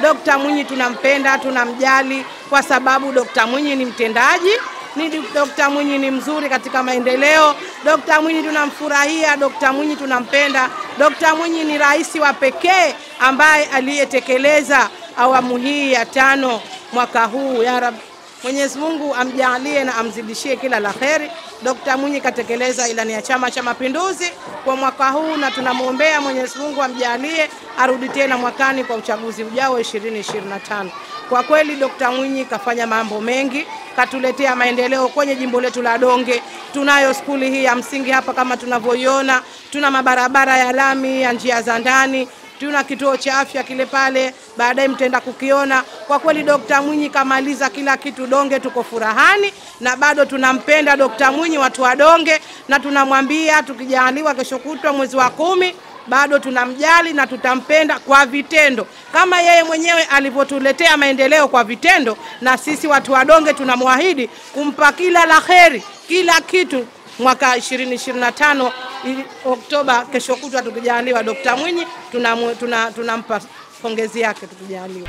Dr. Mwinyi tunampenda, tunamjali kwa sababu Dr. Mwinyi ni mtendaji, Dr. Mwinyi ni mzuri katika maendeleo. Dr. Mwinyi tunamfurahia, Dr. Mwinyi tunampenda. Dr. Mwinyi ni rais wa pekee ambaye aliyetekeleza awamu hii ya 5 mwaka huu. Ya Rab, Mwenyezi Mungu amjalie na amzidishie kila la kheri. Dr. Mwinyi katekeleza ilani ya Chama cha Mapinduzi kwa mwaka huu, na tunamuombea Mwenyezi Mungu amjalie arudi tena mwakani kwa uchaguzi ujao 2025. Kwa kweli Dr. Mwinyi kafanya mambo mengi, katuletea maendeleo kwenye jimbo letu la Donge. Tunayo skuli hii ya msingi hapa kama tunavyoiona, tuna mabarabara ya lami ya njia za ndani, tuna kituo cha afya kile pale, baadaye mtenda kukiona. Kwa kweli Dr. Mwinyi kamaliza kila kitu Donge, tuko furahani na bado tunampenda Dr. Mwinyi watu wa Donge, na tunamwambia tukijaliwa kesho kutwa mwezi wa 10 bado tunamjali na tutampenda kwa vitendo. Kama yeye mwenyewe alivyotuletea maendeleo kwa vitendo, na sisi watu wa Donge tunamwahidi kumpa kila la kheri, kila kitu mwaka 2025 Oktoba kesho kutwa tukijaliwa Dr. Mwinyi tunampa pongezi yake tukijaliwa.